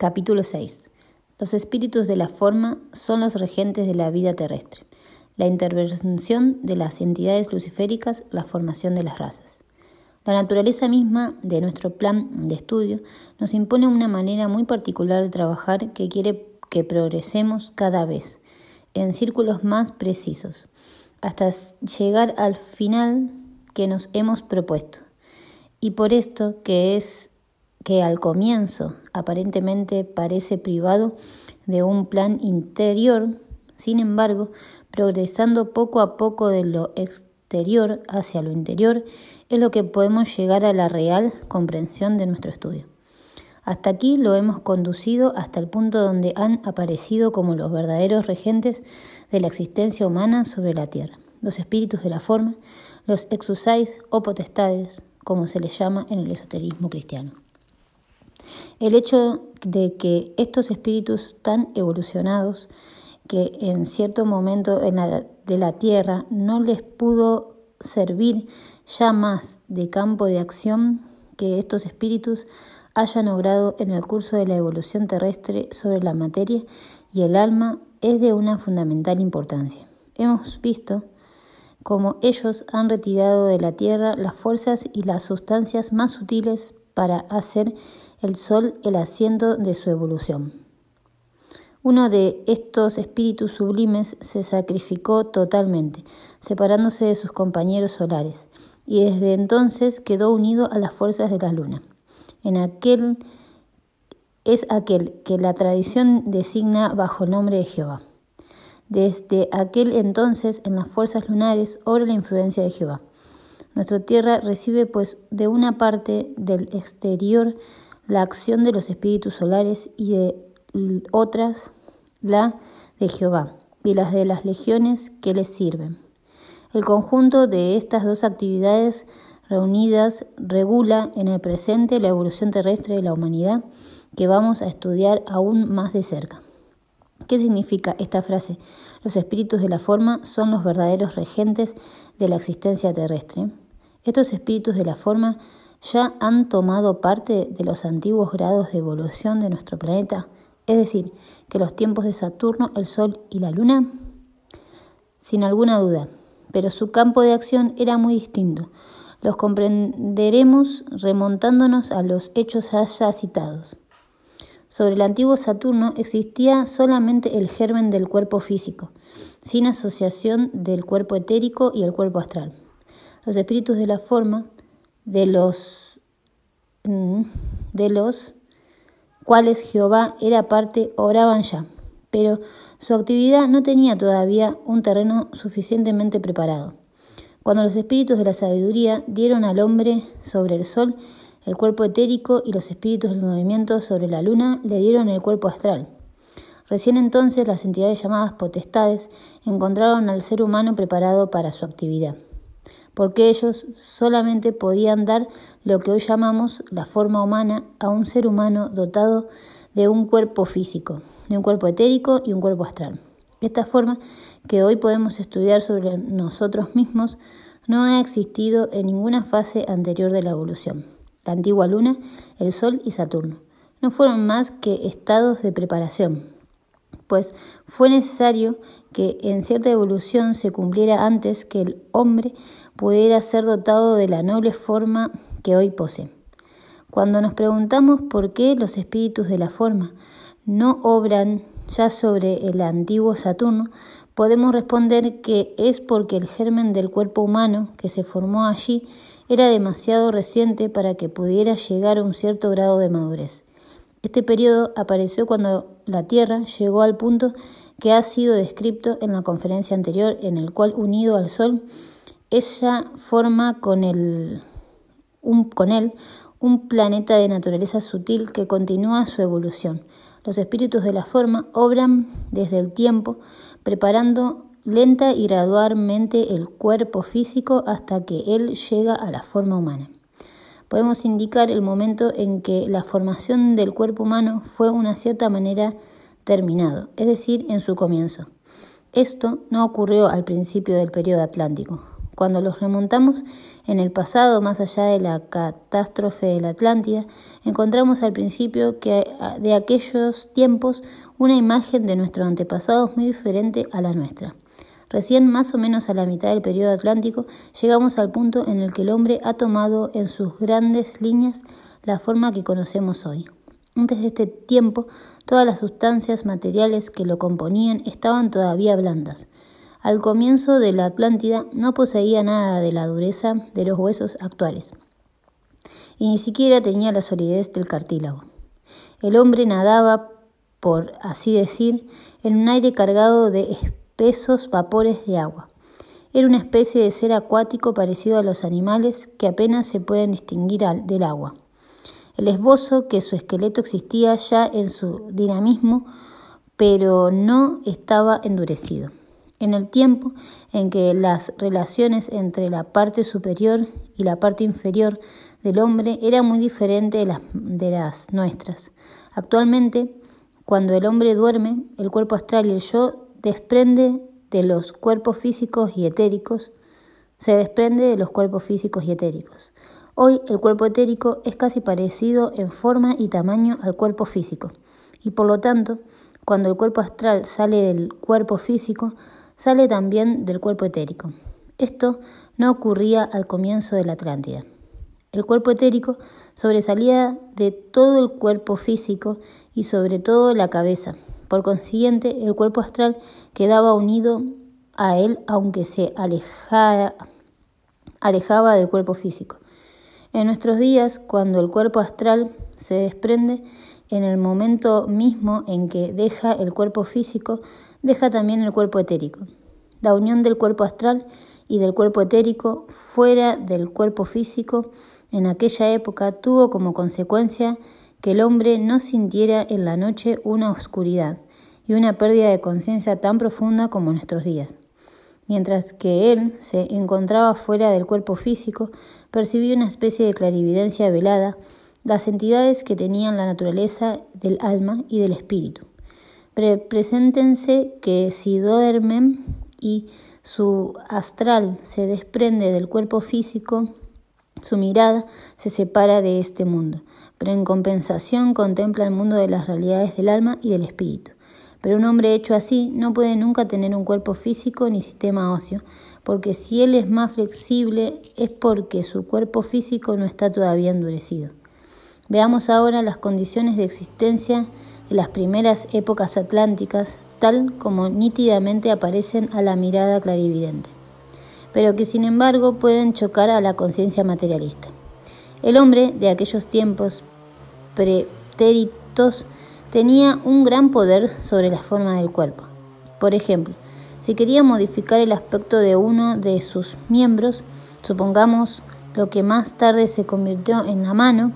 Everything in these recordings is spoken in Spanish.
Capítulo 6. Los espíritus de la forma son los regentes de la vida terrestre. La intervención de las entidades luciféricas, la formación de las razas. La naturaleza misma de nuestro plan de estudio nos impone una manera muy particular de trabajar que quiere que progresemos cada vez, en círculos más precisos, hasta llegar al final que nos hemos propuesto. Y por esto que al comienzo aparentemente parece privado de un plan interior, sin embargo, progresando poco a poco de lo exterior hacia lo interior, es lo que podemos llegar a la real comprensión de nuestro estudio. Hasta aquí lo hemos conducido hasta el punto donde han aparecido como los verdaderos regentes de la existencia humana sobre la tierra, los espíritus de la forma, los exousias o potestades, como se les llama en el esoterismo cristiano. El hecho de que estos espíritus tan evolucionados que en cierto momento de la Tierra no les pudo servir ya más de campo de acción, que estos espíritus hayan obrado en el curso de la evolución terrestre sobre la materia y el alma es de una fundamental importancia. Hemos visto cómo ellos han retirado de la Tierra las fuerzas y las sustancias más sutiles para hacer el sol el asiento de su evolución. Uno de estos espíritus sublimes se sacrificó totalmente, separándose de sus compañeros solares, y desde entonces quedó unido a las fuerzas de la luna. Es aquel que la tradición designa bajo el nombre de Jehová. Desde aquel entonces, en las fuerzas lunares, obra la influencia de Jehová. Nuestra tierra recibe, pues, de una parte del exterior la acción de los espíritus solares y de otras la de Jehová y las de las legiones que les sirven. El conjunto de estas dos actividades reunidas regula en el presente la evolución terrestre de la humanidad que vamos a estudiar aún más de cerca. ¿Qué significa esta frase? Los espíritus de la forma son los verdaderos regentes de la existencia terrestre. Estos espíritus de la forma ya han tomado parte de los antiguos grados de evolución de nuestro planeta, es decir, que los tiempos de Saturno, el Sol y la Luna, sin alguna duda, pero su campo de acción era muy distinto. Los comprenderemos remontándonos a los hechos ya citados. Sobre el antiguo Saturno existía solamente el germen del cuerpo físico, sin asociación del cuerpo etérico y el cuerpo astral. Los espíritus de la forma, de los cuales Jehová era parte, obraban ya, pero su actividad no tenía todavía un terreno suficientemente preparado. Cuando los espíritus de la sabiduría dieron al hombre sobre el sol el cuerpo etérico y los espíritus del movimiento sobre la luna le dieron el cuerpo astral. Recién entonces las entidades llamadas potestades encontraron al ser humano preparado para su actividad, porque ellos solamente podían dar lo que hoy llamamos la forma humana a un ser humano dotado de un cuerpo físico, de un cuerpo etérico y un cuerpo astral. Esta forma que hoy podemos estudiar sobre nosotros mismos no ha existido en ninguna fase anterior de la evolución. La antigua luna, el sol y Saturno no fueron más que estados de preparación, pues fue necesario que en cierta evolución se cumpliera antes que el hombre pudiera ser dotado de la noble forma que hoy posee. Cuando nos preguntamos por qué los espíritus de la forma no obran ya sobre el antiguo Saturno, podemos responder que es porque el germen del cuerpo humano que se formó allí era demasiado reciente para que pudiera llegar a un cierto grado de madurez. Este periodo apareció cuando la Tierra llegó al punto que ha sido descrito en la conferencia anterior, en el cual, unido al Sol, ella forma con él un planeta de naturaleza sutil que continúa su evolución. Los espíritus de la forma obran desde el tiempo, preparando lenta y gradualmente el cuerpo físico hasta que él llega a la forma humana. Podemos indicar el momento en que la formación del cuerpo humano fue de una cierta manera terminado, es decir, en su comienzo. Esto no ocurrió al principio del periodo atlántico, Cuando los remontamos en el pasado, más allá de la catástrofe de la Atlántida, encontramos al principio que de aquellos tiempos una imagen de nuestros antepasados muy diferente a la nuestra. Recién más o menos a la mitad del periodo atlántico llegamos al punto en el que el hombre ha tomado en sus grandes líneas la forma que conocemos hoy. Antes de este tiempo, todas las sustancias materiales que lo componían estaban todavía blandas. Al comienzo de la Atlántida no poseía nada de la dureza de los huesos actuales, y ni siquiera tenía la solidez del cartílago. El hombre nadaba, por así decir, en un aire cargado de espesos vapores de agua. Era una especie de ser acuático parecido a los animales que apenas se pueden distinguir del agua. El esbozo que su esqueleto existía ya en su dinamismo, pero no estaba endurecido. En el tiempo en que las relaciones entre la parte superior y la parte inferior del hombre eran muy diferentes de las nuestras. Actualmente, cuando el hombre duerme, el cuerpo astral y el yo se desprende de los cuerpos físicos y etéricos. Hoy el cuerpo etérico es casi parecido en forma y tamaño al cuerpo físico, y por lo tanto, cuando el cuerpo astral sale del cuerpo físico, sale también del cuerpo etérico. Esto no ocurría al comienzo de la Atlántida. El cuerpo etérico sobresalía de todo el cuerpo físico y sobre todo la cabeza. Por consiguiente, el cuerpo astral quedaba unido a él aunque se alejaba del cuerpo físico. En nuestros días, cuando el cuerpo astral se desprende, en el momento mismo en que deja el cuerpo físico, deja también el cuerpo etérico. La unión del cuerpo astral y del cuerpo etérico fuera del cuerpo físico en aquella época tuvo como consecuencia que el hombre no sintiera en la noche una oscuridad y una pérdida de conciencia tan profunda como en nuestros días. Mientras que él se encontraba fuera del cuerpo físico, percibía una especie de clarividencia velada, las entidades que tenían la naturaleza del alma y del espíritu. Preséntense que si duermen y su astral se desprende del cuerpo físico, su mirada se separa de este mundo, pero en compensación contempla el mundo de las realidades del alma y del espíritu. Pero un hombre hecho así no puede nunca tener un cuerpo físico ni sistema óseo, porque si él es más flexible es porque su cuerpo físico no está todavía endurecido. Veamos ahora las condiciones de existencia de las primeras épocas atlánticas, tal como nítidamente aparecen a la mirada clarividente, pero que sin embargo pueden chocar a la conciencia materialista. El hombre de aquellos tiempos pretéritos tenía un gran poder sobre la forma del cuerpo. Por ejemplo, si quería modificar el aspecto de uno de sus miembros, supongamos lo que más tarde se convirtió en la mano,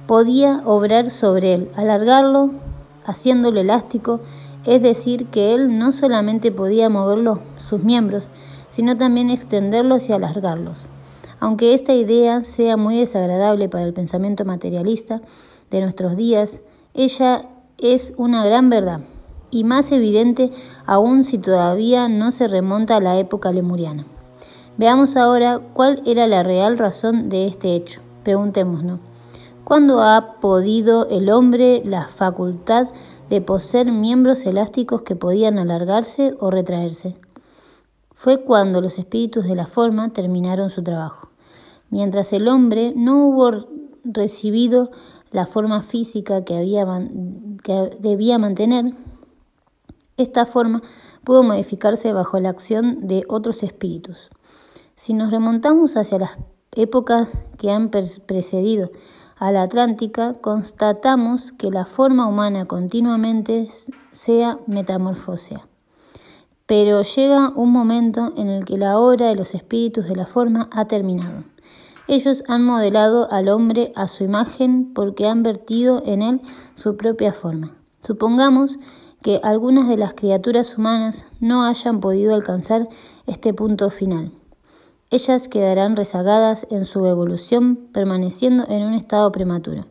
podía obrar sobre él, alargarlo, haciéndolo elástico, es decir, que él no solamente podía mover sus miembros, sino también extenderlos y alargarlos. Aunque esta idea sea muy desagradable para el pensamiento materialista de nuestros días, ella es una gran verdad, y más evidente aún si todavía no se remonta a la época lemuriana. Veamos ahora cuál era la real razón de este hecho. Preguntémonos, ¿cuándo ha podido el hombre la facultad de poseer miembros elásticos que podían alargarse o retraerse? Fue cuando los espíritus de la forma terminaron su trabajo. Mientras el hombre no hubo recibido la forma física que debía mantener, esta forma pudo modificarse bajo la acción de otros espíritus. Si nos remontamos hacia las épocas que han precedido a la Atlántica, constatamos que la forma humana continuamente se metamorfosea. Pero llega un momento en el que la obra de los espíritus de la forma ha terminado. Ellos han modelado al hombre a su imagen porque han vertido en él su propia forma. Supongamos que algunas de las criaturas humanas no hayan podido alcanzar este punto final. Ellas quedarán rezagadas en su evolución, permaneciendo en un estado prematuro,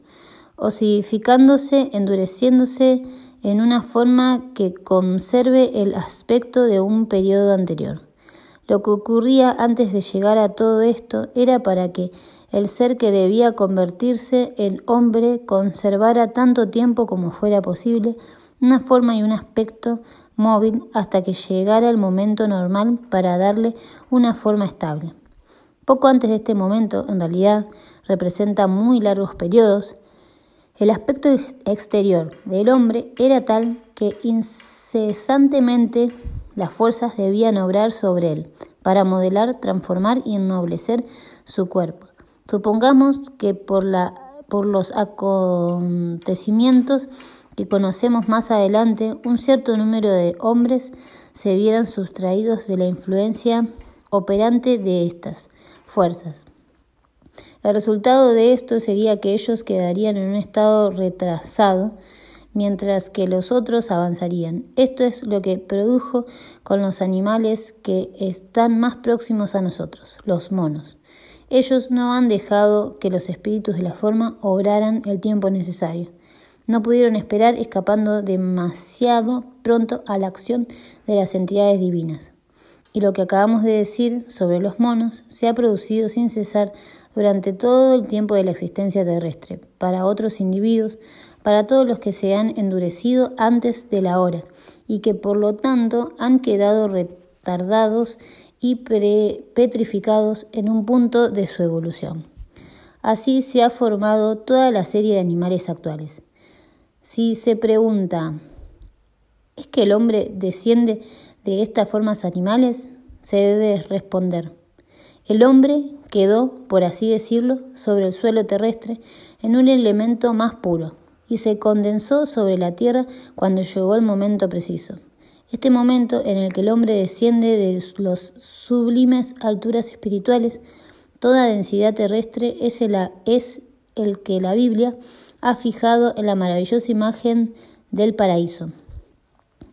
osificándose, endureciéndose en una forma que conserve el aspecto de un periodo anterior. Lo que ocurría antes de llegar a todo esto era para que el ser que debía convertirse en hombre conservara tanto tiempo como fuera posible una forma y un aspecto móvil hasta que llegara el momento normal para darle una forma estable. Poco antes de este momento, en realidad, representa muy largos periodos, el aspecto exterior del hombre era tal que incesantemente las fuerzas debían obrar sobre él para modelar, transformar y ennoblecer su cuerpo. Supongamos que por los acontecimientos que conocemos más adelante, un cierto número de hombres se vieran sustraídos de la influencia operante de estas fuerzas. El resultado de esto sería que ellos quedarían en un estado retrasado, mientras que los otros avanzarían. Esto es lo que produjo con los animales que están más próximos a nosotros, los monos. Ellos no han dejado que los espíritus de la forma obraran el tiempo necesario. No pudieron esperar, escapando demasiado pronto a la acción de las entidades divinas. Y lo que acabamos de decir sobre los monos se ha producido sin cesar durante todo el tiempo de la existencia terrestre, para otros individuos, para todos los que se han endurecido antes de la hora, y que por lo tanto han quedado retardados y petrificados en un punto de su evolución. Así se ha formado toda la serie de animales actuales. Si se pregunta, ¿es que el hombre desciende de estas formas animales? Se debe responder. El hombre quedó, por así decirlo, sobre el suelo terrestre en un elemento más puro y se condensó sobre la tierra cuando llegó el momento preciso. Este momento en el que el hombre desciende de las sublimes alturas espirituales, toda densidad terrestre es el que la Biblia ha fijado en la maravillosa imagen del paraíso.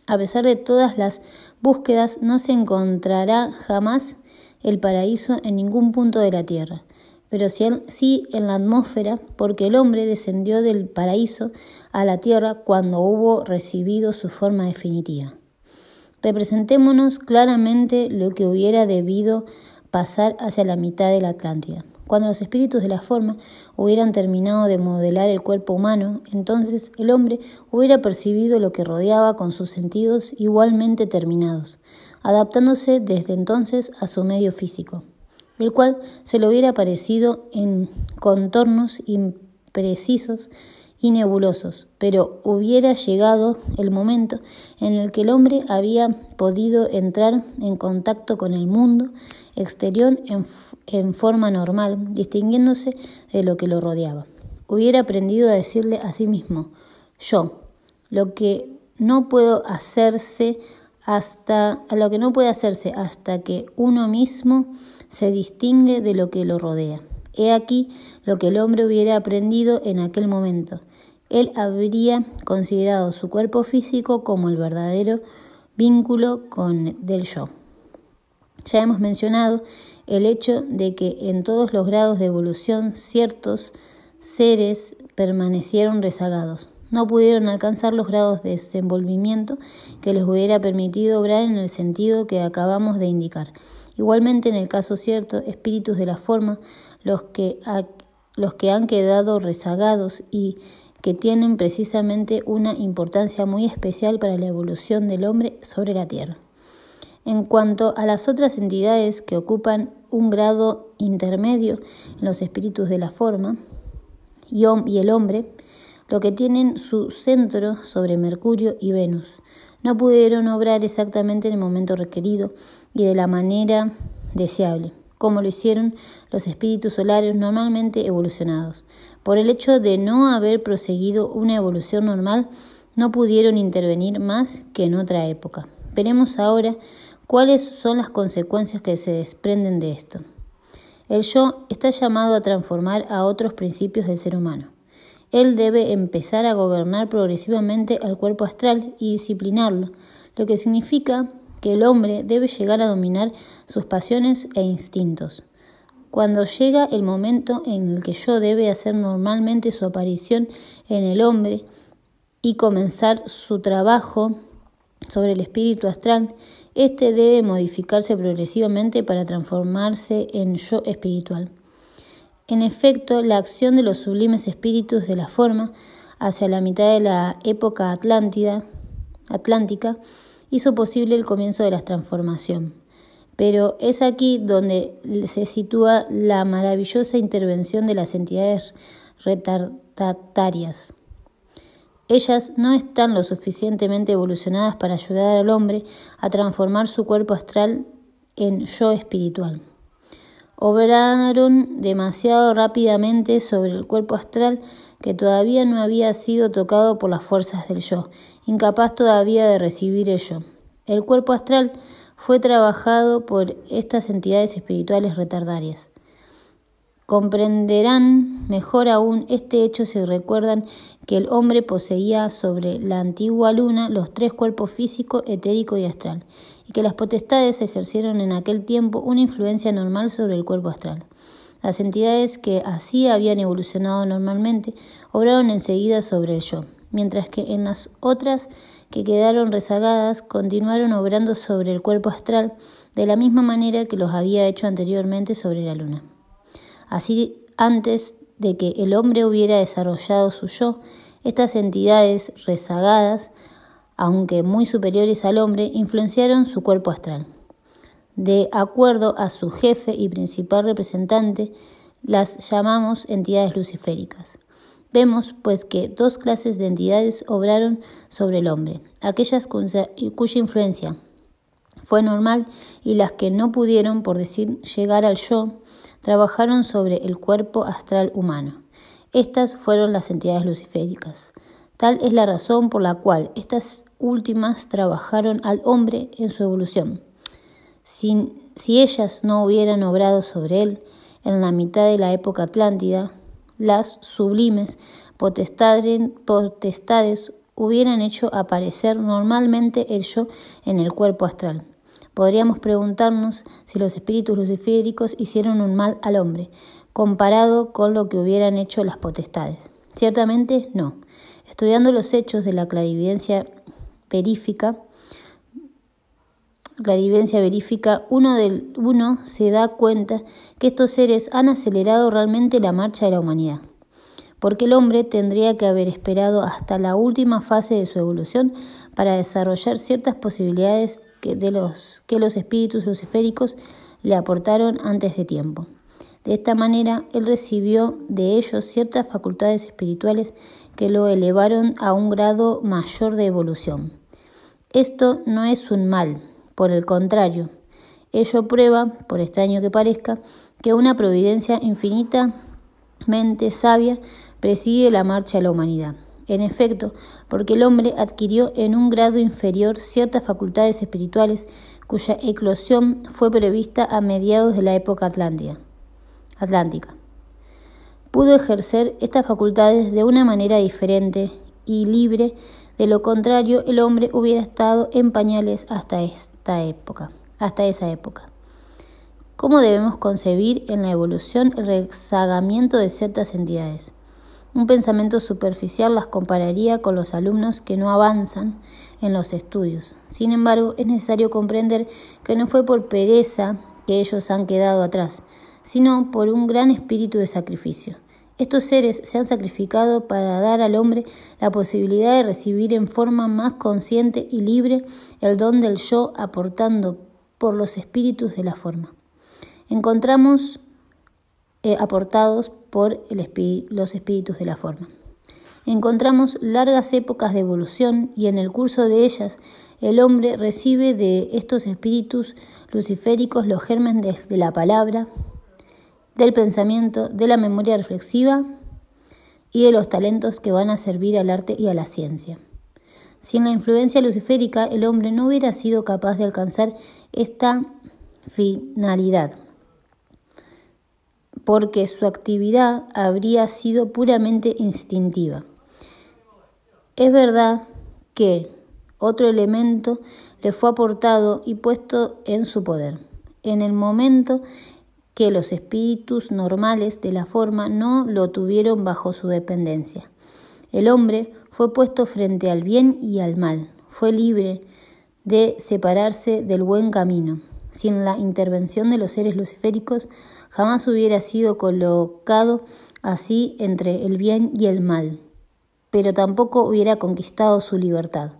A pesar de todas las búsquedas, no se encontrará jamás el paraíso en ningún punto de la tierra, pero sí en la atmósfera, porque el hombre descendió del paraíso a la tierra cuando hubo recibido su forma definitiva. Representémonos claramente lo que hubiera debido pasar hacia la mitad de la Atlántida. Cuando los espíritus de la forma hubieran terminado de modelar el cuerpo humano, entonces el hombre hubiera percibido lo que rodeaba con sus sentidos igualmente terminados, adaptándose desde entonces a su medio físico, el cual se le hubiera parecido en contornos imprecisos y nebulosos, pero hubiera llegado el momento en el que el hombre había podido entrar en contacto con el mundo exterior en forma normal, distinguiéndose de lo que lo rodeaba. Hubiera aprendido a decirle a sí mismo, yo, lo que no puede hacerse hasta que uno mismo se distingue de lo que lo rodea. He aquí lo que el hombre hubiera aprendido en aquel momento. Él habría considerado su cuerpo físico como el verdadero vínculo del yo. Ya hemos mencionado el hecho de que en todos los grados de evolución ciertos seres permanecieron rezagados. No pudieron alcanzar los grados de desenvolvimiento que les hubiera permitido obrar en el sentido que acabamos de indicar. Igualmente, en el caso cierto, espíritus de la forma, los que han quedado rezagados y que tienen precisamente una importancia muy especial para la evolución del hombre sobre la tierra. En cuanto a las otras entidades que ocupan un grado intermedio en los espíritus de la forma y el hombre, lo que tienen su centro sobre Mercurio y Venus, no pudieron obrar exactamente en el momento requerido y de la manera deseable, como lo hicieron los espíritus solares normalmente evolucionados. Por el hecho de no haber proseguido una evolución normal, no pudieron intervenir más que en otra época. Veremos ahora cuáles son las consecuencias que se desprenden de esto. El yo está llamado a transformar a otros principios del ser humano. Él debe empezar a gobernar progresivamente al cuerpo astral y disciplinarlo, lo que significa que el hombre debe llegar a dominar sus pasiones e instintos. Cuando llega el momento en el que yo debe hacer normalmente su aparición en el hombre y comenzar su trabajo sobre el espíritu astral, Este debe modificarse progresivamente para transformarse en yo espiritual. En efecto, la acción de los sublimes espíritus de la forma hacia la mitad de la época atlántica hizo posible el comienzo de la transformación. Pero es aquí donde se sitúa la maravillosa intervención de las entidades retardatarias. Ellas no están lo suficientemente evolucionadas para ayudar al hombre a transformar su cuerpo astral en yo espiritual. Obraron demasiado rápidamente sobre el cuerpo astral que todavía no había sido tocado por las fuerzas del yo, incapaz todavía de recibir el yo. El cuerpo astral fue trabajado por estas entidades espirituales retardarias. Comprenderán mejor aún este hecho si recuerdan que el hombre poseía sobre la antigua luna los tres cuerpos físico, etérico y astral, y que las potestades ejercieron en aquel tiempo una influencia normal sobre el cuerpo astral. Las entidades que así habían evolucionado normalmente obraron enseguida sobre el yo, mientras que en las otras que quedaron rezagadas continuaron obrando sobre el cuerpo astral de la misma manera que los había hecho anteriormente sobre la luna. Así, antes de que el hombre hubiera desarrollado su yo, estas entidades rezagadas, aunque muy superiores al hombre, influenciaron su cuerpo astral. De acuerdo a su jefe y principal representante, las llamamos entidades luciféricas. Vemos, pues, que dos clases de entidades obraron sobre el hombre, aquellas cuya influencia fue normal y las que no pudieron, por decir, llegar al yo, trabajaron sobre el cuerpo astral humano. Estas fueron las entidades luciféricas. Tal es la razón por la cual estas últimas trabajaron al hombre en su evolución. Si ellas no hubieran obrado sobre él en la mitad de la época atlántida, las sublimes potestades hubieran hecho aparecer normalmente el yo en el cuerpo astral. Podríamos preguntarnos si los espíritus luciféricos hicieron un mal al hombre, comparado con lo que hubieran hecho las potestades. Ciertamente no. Estudiando los hechos de la clarividencia verífica, uno se da cuenta que estos seres han acelerado realmente la marcha de la humanidad, porque el hombre tendría que haber esperado hasta la última fase de su evolución para desarrollar ciertas posibilidades que los espíritus luciféricos le aportaron antes de tiempo. De esta manera, él recibió de ellos ciertas facultades espirituales que lo elevaron a un grado mayor de evolución. Esto no es un mal, por el contrario, ello prueba, por extraño que parezca, que una providencia infinitamente sabia preside la marcha de la humanidad. En efecto, porque el hombre adquirió en un grado inferior ciertas facultades espirituales cuya eclosión fue prevista a mediados de la época atlántica. Pudo ejercer estas facultades de una manera diferente y libre, de lo contrario el hombre hubiera estado en pañales hasta esa época. ¿Cómo debemos concebir en la evolución el rezagamiento de ciertas entidades? Un pensamiento superficial las compararía con los alumnos que no avanzan en los estudios. Sin embargo, es necesario comprender que no fue por pereza que ellos han quedado atrás, sino por un gran espíritu de sacrificio. Estos seres se han sacrificado para dar al hombre la posibilidad de recibir en forma más consciente y libre el don del yo aportando por los espíritus de la forma. Encontramos aportados por los espíritus de la forma. Encontramos largas épocas de evolución y en el curso de ellas el hombre recibe de estos espíritus luciféricos los gérmenes de la palabra, del pensamiento, de la memoria reflexiva y de los talentos que van a servir al arte y a la ciencia. Sin la influencia luciférica, el hombre no hubiera sido capaz de alcanzar esta finalidad, porque su actividad habría sido puramente instintiva. Es verdad que otro elemento le fue aportado y puesto en su poder, en el momento que los espíritus normales de la forma no lo tuvieron bajo su dependencia. El hombre fue puesto frente al bien y al mal, fue libre de separarse del buen camino. Sin la intervención de los seres luciféricos, jamás hubiera sido colocado así entre el bien y el mal, pero tampoco hubiera conquistado su libertad.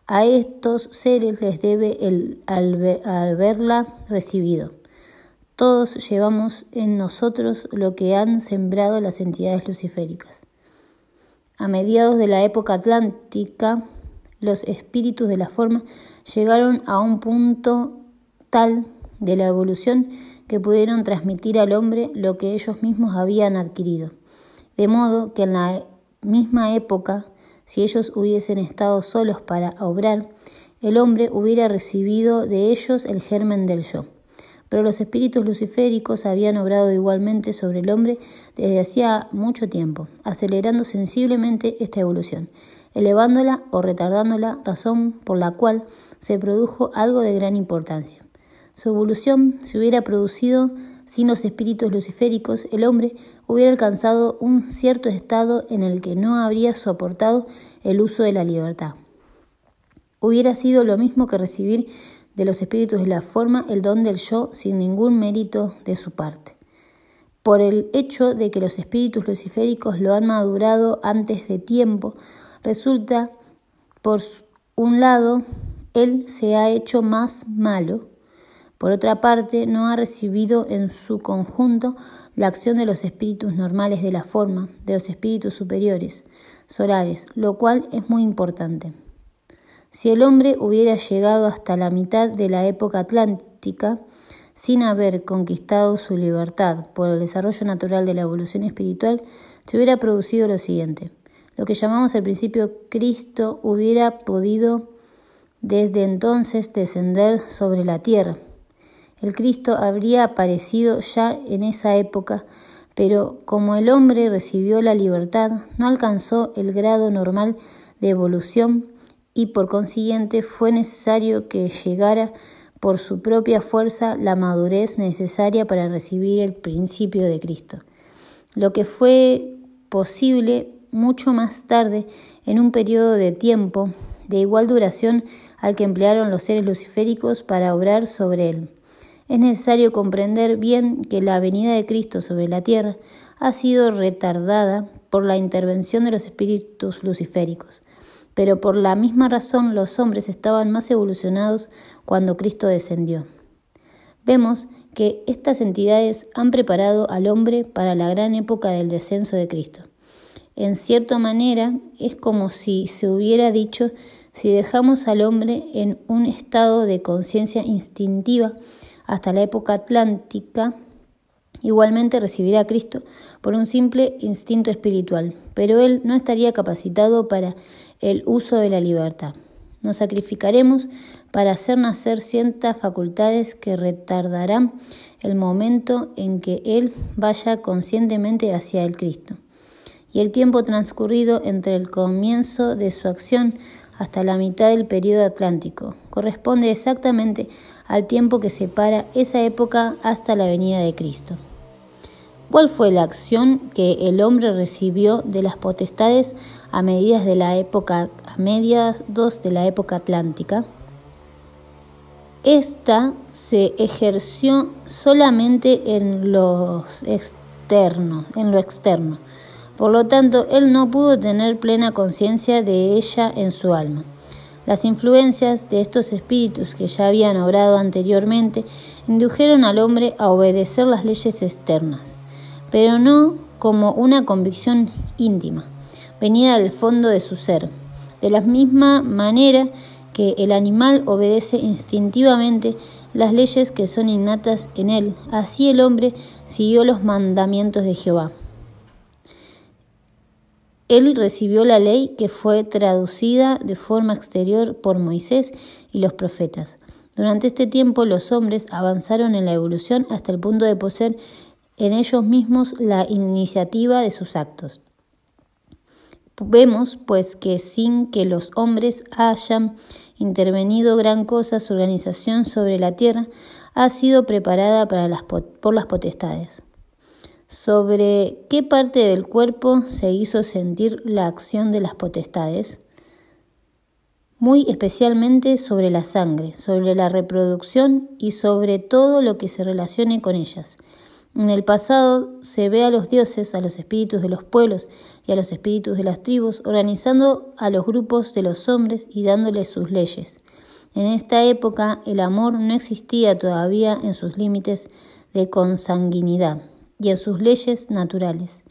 A estos seres les debe el haberla recibido. Todos llevamos en nosotros lo que han sembrado las entidades luciféricas. A mediados de la época atlántica, los espíritus de la forma llegaron a un punto tal de la evolución que pudieron transmitir al hombre lo que ellos mismos habían adquirido. De modo que en la misma época, si ellos hubiesen estado solos para obrar, el hombre hubiera recibido de ellos el germen del yo. Pero los espíritus luciféricos habían obrado igualmente sobre el hombre desde hacía mucho tiempo, acelerando sensiblemente esta evolución, elevándola o retardándola, razón por la cual se produjo algo de gran importancia. Su evolución se hubiera producido sin los espíritus luciféricos, el hombre hubiera alcanzado un cierto estado en el que no habría soportado el uso de la libertad. Hubiera sido lo mismo que recibir de los espíritus de la forma el don del yo sin ningún mérito de su parte. Por el hecho de que los espíritus luciféricos lo han madurado antes de tiempo, resulta, por un lado, él se ha hecho más malo. Por otra parte, no ha recibido en su conjunto la acción de los espíritus normales de la forma, de los espíritus superiores, solares, lo cual es muy importante. Si el hombre hubiera llegado hasta la mitad de la época atlántica, sin haber conquistado su libertad por el desarrollo natural de la evolución espiritual, se hubiera producido lo siguiente. Lo que llamamos al principio Cristo hubiera podido desde entonces descender sobre la tierra. El Cristo habría aparecido ya en esa época, pero como el hombre recibió la libertad, no alcanzó el grado normal de evolución y por consiguiente fue necesario que llegara por su propia fuerza la madurez necesaria para recibir el principio de Cristo, lo que fue posible mucho más tarde en un periodo de tiempo de igual duración al que emplearon los seres luciféricos para obrar sobre él. Es necesario comprender bien que la venida de Cristo sobre la tierra ha sido retardada por la intervención de los espíritus luciféricos, pero por la misma razón los hombres estaban más evolucionados cuando Cristo descendió. Vemos que estas entidades han preparado al hombre para la gran época del descenso de Cristo. En cierta manera, es como si se hubiera dicho, si dejamos al hombre en un estado de conciencia instintiva hasta la época atlántica, igualmente recibirá a Cristo por un simple instinto espiritual, pero él no estaría capacitado para el uso de la libertad. Nos sacrificaremos para hacer nacer ciertas facultades que retardarán el momento en que él vaya conscientemente hacia el Cristo. Y el tiempo transcurrido entre el comienzo de su acción hasta la mitad del período atlántico corresponde exactamente al tiempo que separa esa época hasta la venida de Cristo. ¿Cuál fue la acción que el hombre recibió de las potestades a mediados de la época atlántica? Esta se ejerció solamente en lo externo. Por lo tanto, él no pudo tener plena conciencia de ella en su alma. Las influencias de estos espíritus que ya habían obrado anteriormente indujeron al hombre a obedecer las leyes externas, pero no como una convicción íntima, venida del fondo de su ser, de la misma manera que el animal obedece instintivamente las leyes que son innatas en él, así el hombre siguió los mandamientos de Jehová. Él recibió la ley que fue traducida de forma exterior por Moisés y los profetas. Durante este tiempo los hombres avanzaron en la evolución hasta el punto de poseer en ellos mismos la iniciativa de sus actos. Vemos, pues, que sin que los hombres hayan intervenido gran cosa, su organización sobre la tierra ha sido preparada por las potestades. ¿Sobre qué parte del cuerpo se hizo sentir la acción de las potestades? muy especialmente sobre la sangre, sobre la reproducción y sobre todo lo que se relacione con ellas. En el pasado se ve a los dioses, a los espíritus de los pueblos y a los espíritus de las tribus, organizando a los grupos de los hombres y dándoles sus leyes. En esta época el amor no existía todavía en sus límites de consanguinidad y en sus leyes naturales.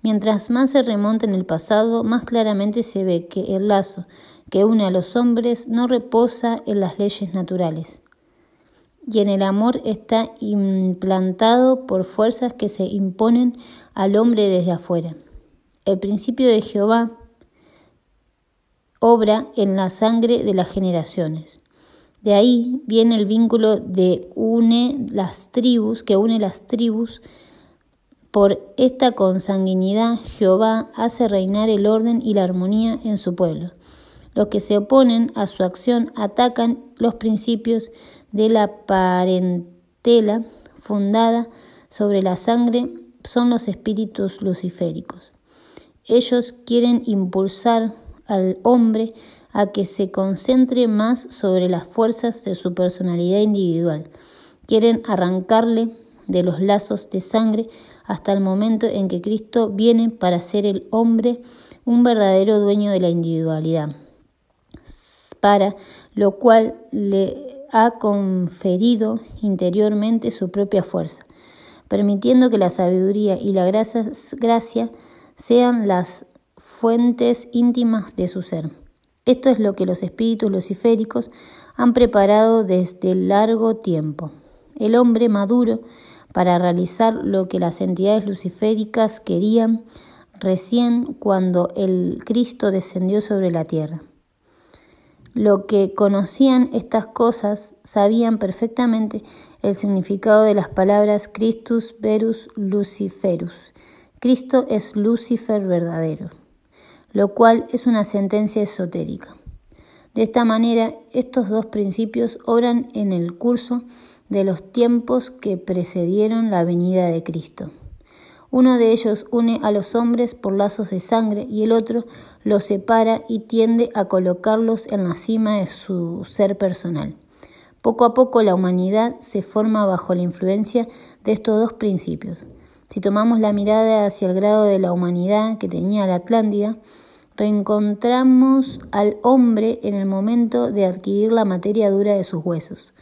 Mientras más se remonta en el pasado, más claramente se ve que el lazo que une a los hombres no reposa en las leyes naturales, y en el amor está implantado por fuerzas que se imponen al hombre desde afuera. El principio de Jehová obra en la sangre de las generaciones. De ahí viene el vínculo que une las tribus. Por esta consanguinidad, Jehová hace reinar el orden y la armonía en su pueblo. Los que se oponen a su acción atacan los principios de la parentela fundada sobre la sangre, son los espíritus luciféricos. Ellos quieren impulsar al hombre a que se concentre más sobre las fuerzas de su personalidad individual. Quieren arrancarle de los lazos de sangre hasta el momento en que Cristo viene para ser el hombre un verdadero dueño de la individualidad, para lo cual le ha conferido interiormente su propia fuerza, permitiendo que la sabiduría y la gracia sean las fuentes íntimas de su ser. Esto es lo que los espíritus luciféricos han preparado desde largo tiempo. El hombre maduro para realizar lo que las entidades luciféricas querían recién cuando el Cristo descendió sobre la tierra. Los que conocían estas cosas sabían perfectamente el significado de las palabras Christus verus Luciferus. Cristo es Lucifer verdadero, lo cual es una sentencia esotérica. De esta manera, estos dos principios obran en el curso de los tiempos que precedieron la venida de Cristo. Uno de ellos une a los hombres por lazos de sangre y el otro los separa y tiende a colocarlos en la cima de su ser personal. Poco a poco la humanidad se forma bajo la influencia de estos dos principios. Si tomamos la mirada hacia el grado de la humanidad que tenía la Atlántida, reencontramos al hombre en el momento de adquirir la materia dura de sus huesos.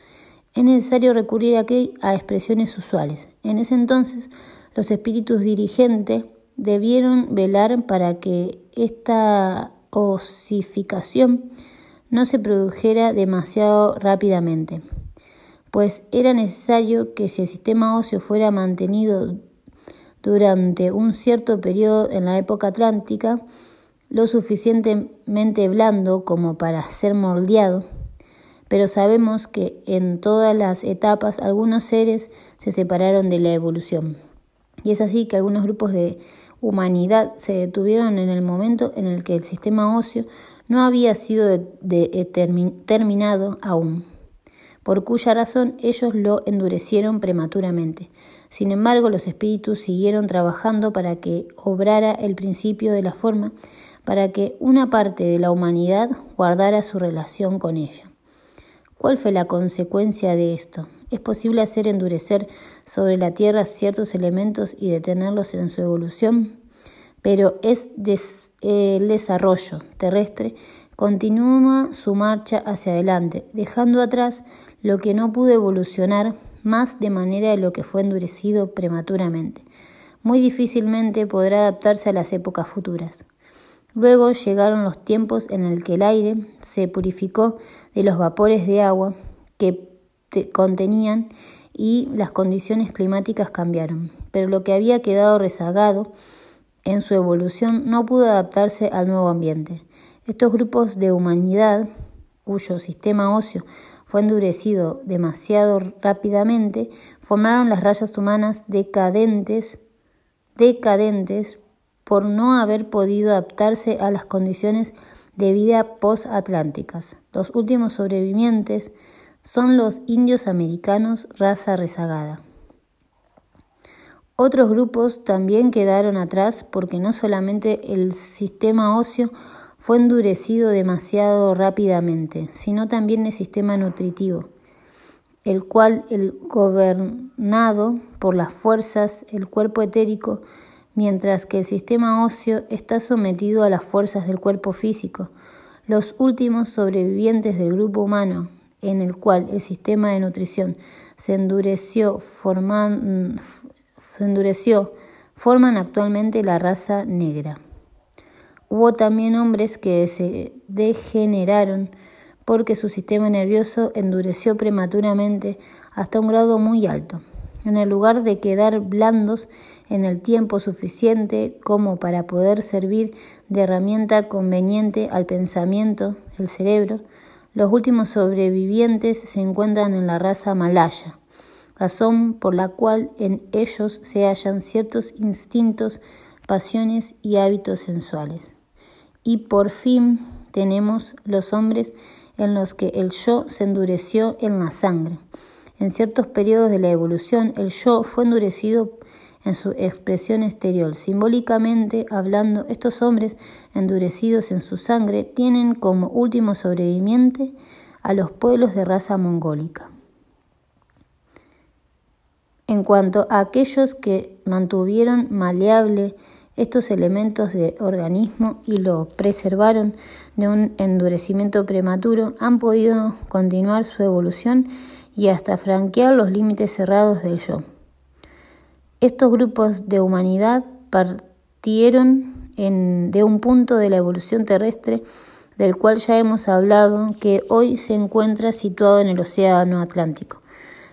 Es necesario recurrir aquí a expresiones usuales. En ese entonces, los espíritus dirigentes debieron velar para que esta osificación no se produjera demasiado rápidamente, pues era necesario que si el sistema óseo fuera mantenido durante un cierto periodo en la época atlántica, lo suficientemente blando como para ser moldeado, pero sabemos que en todas las etapas algunos seres se separaron de la evolución. Y es así que algunos grupos de humanidad se detuvieron en el momento en el que el sistema óseo no había sido terminado aún, por cuya razón ellos lo endurecieron prematuramente. Sin embargo, los espíritus siguieron trabajando para que obrara el principio de la forma, para que una parte de la humanidad guardara su relación con ella. ¿Cuál fue la consecuencia de esto? Es posible hacer endurecer sobre la Tierra ciertos elementos y detenerlos en su evolución, pero el desarrollo terrestre continúa su marcha hacia adelante, dejando atrás lo que no pudo evolucionar más de manera de lo que fue endurecido prematuramente. Muy difícilmente podrá adaptarse a las épocas futuras. Luego llegaron los tiempos en el que el aire se purificó de los vapores de agua que contenían y las condiciones climáticas cambiaron, pero lo que había quedado rezagado en su evolución no pudo adaptarse al nuevo ambiente. Estos grupos de humanidad, cuyo sistema óseo fue endurecido demasiado rápidamente, formaron las razas humanas decadentes por no haber podido adaptarse a las condiciones de vida post-atlánticas. Los últimos sobrevivientes son los indios americanos, raza rezagada. Otros grupos también quedaron atrás porque no solamente el sistema óseo fue endurecido demasiado rápidamente, sino también el sistema nutritivo, el cual, gobernado por las fuerzas, el cuerpo etérico, mientras que el sistema óseo está sometido a las fuerzas del cuerpo físico. Los últimos sobrevivientes del grupo humano, en el cual el sistema de nutrición se endureció, forman actualmente la raza negra. Hubo también hombres que se degeneraron porque su sistema nervioso endureció prematuramente hasta un grado muy alto. En el lugar de quedar blandos en el tiempo suficiente como para poder servir de herramienta conveniente al pensamiento, el cerebro, los últimos sobrevivientes se encuentran en la raza malaya, razón por la cual en ellos se hallan ciertos instintos, pasiones y hábitos sensuales. Y por fin tenemos los hombres en los que el yo se endureció en la sangre. En ciertos periodos de la evolución, el yo fue endurecido en su expresión exterior. Simbólicamente hablando, estos hombres endurecidos en su sangre tienen como último sobreviviente a los pueblos de raza mongólica. En cuanto a aquellos que mantuvieron maleable estos elementos de organismo y lo preservaron de un endurecimiento prematuro, han podido continuar su evolución y hasta franquear los límites cerrados del yo. Estos grupos de humanidad partieron de un punto de la evolución terrestre del cual ya hemos hablado, que hoy se encuentra situado en el Océano Atlántico,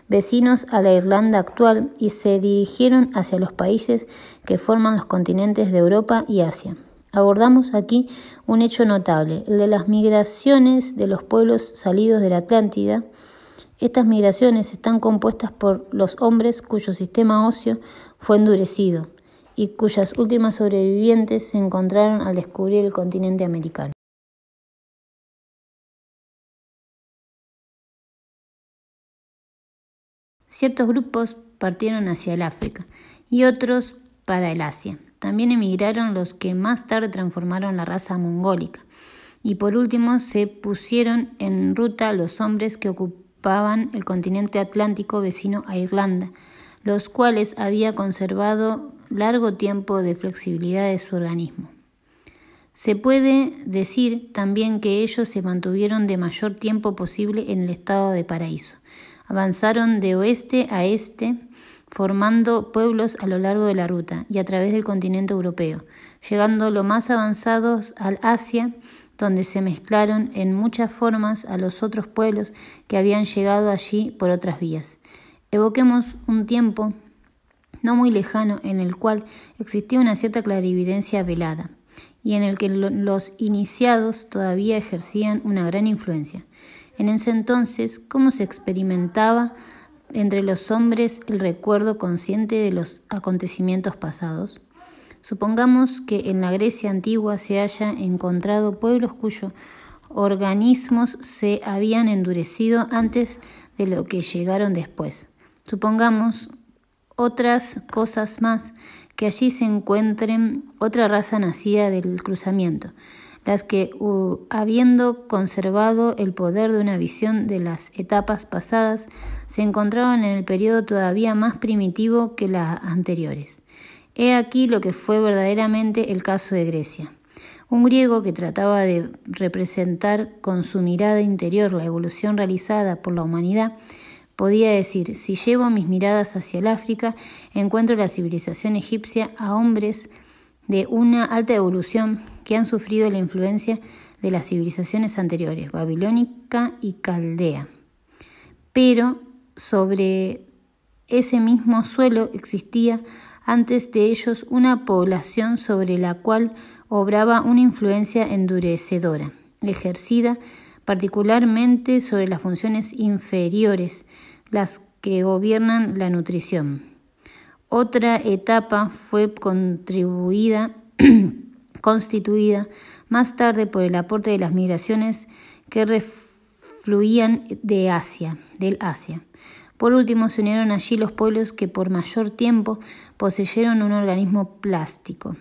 vecinos a la Irlanda actual, y se dirigieron hacia los países que forman los continentes de Europa y Asia. Abordamos aquí un hecho notable, el de las migraciones de los pueblos salidos de la Atlántida. Estas migraciones están compuestas por los hombres cuyo sistema óseo fue endurecido y cuyas últimas sobrevivientes se encontraron al descubrir el continente americano. Ciertos grupos partieron hacia el África y otros para el Asia. También emigraron los que más tarde transformaron la raza mongólica. Y por último se pusieron en ruta los hombres que ocupaban el continente atlántico vecino a Irlanda, los cuales había conservado largo tiempo de flexibilidad de su organismo. Se puede decir también que ellos se mantuvieron de mayor tiempo posible en el estado de paraíso. Avanzaron de oeste a este, formando pueblos a lo largo de la ruta y a través del continente europeo, llegando lo más avanzados al Asia, donde se mezclaron en muchas formas a los otros pueblos que habían llegado allí por otras vías. Evoquemos un tiempo no muy lejano en el cual existía una cierta clarividencia velada y en el que los iniciados todavía ejercían una gran influencia. En ese entonces, ¿cómo se experimentaba entre los hombres el recuerdo consciente de los acontecimientos pasados? Supongamos que en la Grecia antigua se haya encontrado pueblos cuyos organismos se habían endurecido antes de lo que llegaron después. Supongamos otras cosas más, que allí se encuentren otra raza nacida del cruzamiento, las que, habiendo conservado el poder de una visión de las etapas pasadas, se encontraban en el periodo todavía más primitivo que las anteriores. He aquí lo que fue verdaderamente el caso de Grecia. Un griego que trataba de representar con su mirada interior la evolución realizada por la humanidad, podía decir: si llevo mis miradas hacia el África, encuentro la civilización egipcia a hombres de una alta evolución que han sufrido la influencia de las civilizaciones anteriores, babilónica y caldea. Pero sobre ese mismo suelo existía antes de ellos una población sobre la cual obraba una influencia endurecedora, ejercida particularmente sobre las funciones inferiores, las que gobiernan la nutrición. Otra etapa fue constituida más tarde por el aporte de las migraciones que refluían del Asia. Por último, se unieron allí los pueblos que por mayor tiempo poseyeron un organismo plástico.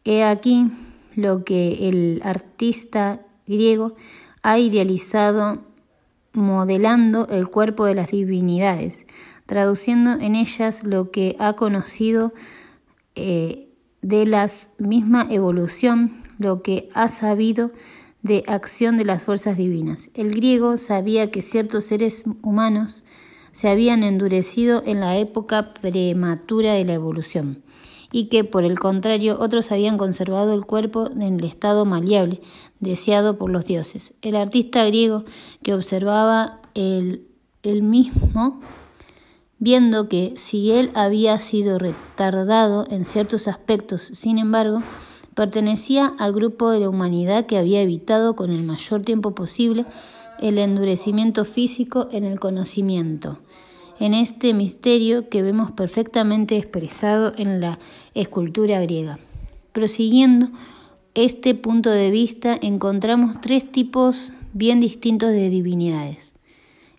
He aquí lo que el artista griego ha idealizado modelando el cuerpo de las divinidades, traduciendo en ellas lo que ha conocido de la misma evolución, lo que ha sabido de acción de las fuerzas divinas. El griego sabía que ciertos seres humanos se habían endurecido en la época prematura de la evolución y que, por el contrario, otros habían conservado el cuerpo en el estado maleable, deseado por los dioses. El artista griego que observaba el mismo, viendo que si él había sido retardado en ciertos aspectos, sin embargo, pertenecía al grupo de la humanidad que había evitado con el mayor tiempo posible el endurecimiento físico en el conocimiento, en este misterio que vemos perfectamente expresado en la escultura griega. Prosiguiendo este punto de vista, encontramos tres tipos bien distintos de divinidades.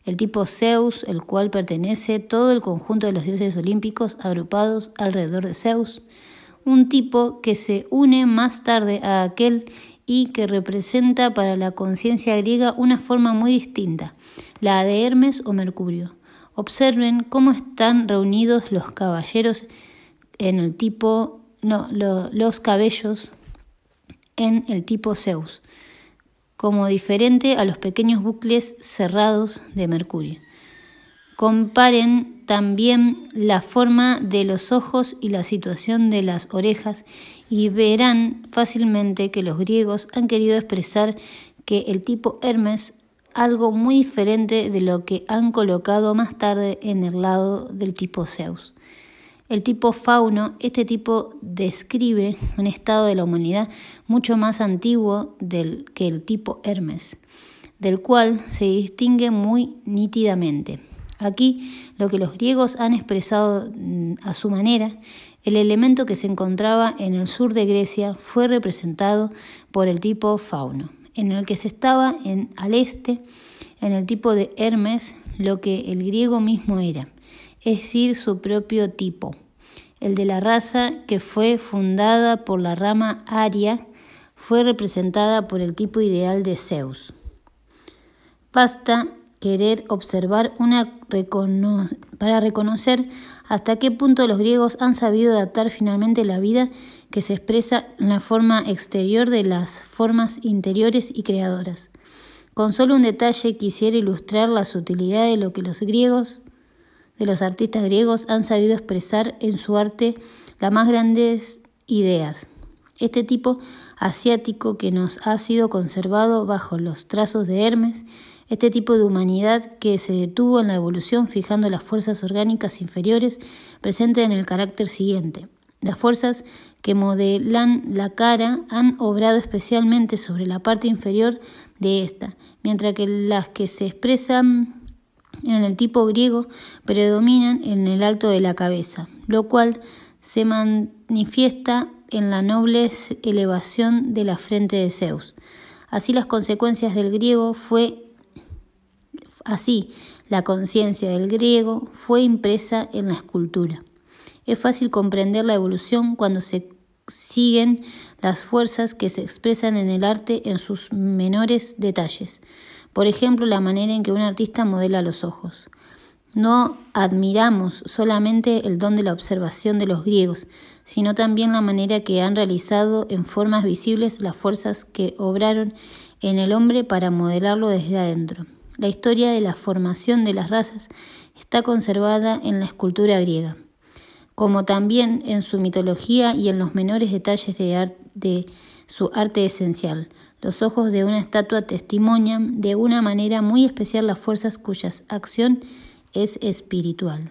El tipo Zeus, el cual pertenece todo el conjunto de los dioses olímpicos agrupados alrededor de Zeus. Un tipo que se une más tarde a aquel y que representa para la conciencia griega una forma muy distinta, la de Hermes o Mercurio. Observen cómo están reunidos los caballeros en el tipo, los cabellos en el tipo Zeus, como diferente a los pequeños bucles cerrados de Mercurio. Comparen también la forma de los ojos y la situación de las orejas y verán fácilmente que los griegos han querido expresar que el tipo Hermes algo muy diferente de lo que han colocado más tarde en el lado del tipo Zeus. El tipo Fauno, este tipo describe un estado de la humanidad mucho más antiguo que el tipo Hermes, del cual se distingue muy nítidamente. Aquí, lo que los griegos han expresado a su manera, el elemento que se encontraba en el sur de Grecia fue representado por el tipo Fauno, en el que se estaba al este, en el tipo de Hermes, lo que el griego mismo era, es decir, su propio tipo. El de la raza que fue fundada por la rama aria fue representada por el tipo ideal de Zeus. Basta querer observar para reconocer hasta qué punto los griegos han sabido adaptar finalmente la vida que se expresa en la forma exterior de las formas interiores y creadoras. Con solo un detalle quisiera ilustrar la sutilidad de lo que los artistas griegos han sabido expresar en su arte las más grandes ideas. Este tipo asiático que nos ha sido conservado bajo los trazos de Hermes, este tipo de humanidad que se detuvo en la evolución fijando las fuerzas orgánicas inferiores presentes en el carácter siguiente. Las fuerzas que modelan la cara han obrado especialmente sobre la parte inferior de esta, mientras que las que se expresan en el tipo griego predominan en el alto de la cabeza, lo cual se manifiesta en la noble elevación de la frente de Zeus. Así la conciencia del griego fue impresa en la escultura. Es fácil comprender la evolución cuando se siguen las fuerzas que se expresan en el arte en sus menores detalles. Por ejemplo, la manera en que un artista modela los ojos. No admiramos solamente el don de la observación de los griegos, sino también la manera que han realizado en formas visibles las fuerzas que obraron en el hombre para modelarlo desde adentro. La historia de la formación de las razas está conservada en la escultura griega, como también en su mitología y en los menores detalles de su arte esencial. Los ojos de una estatua testimonian de una manera muy especial las fuerzas cuya acción es espiritual.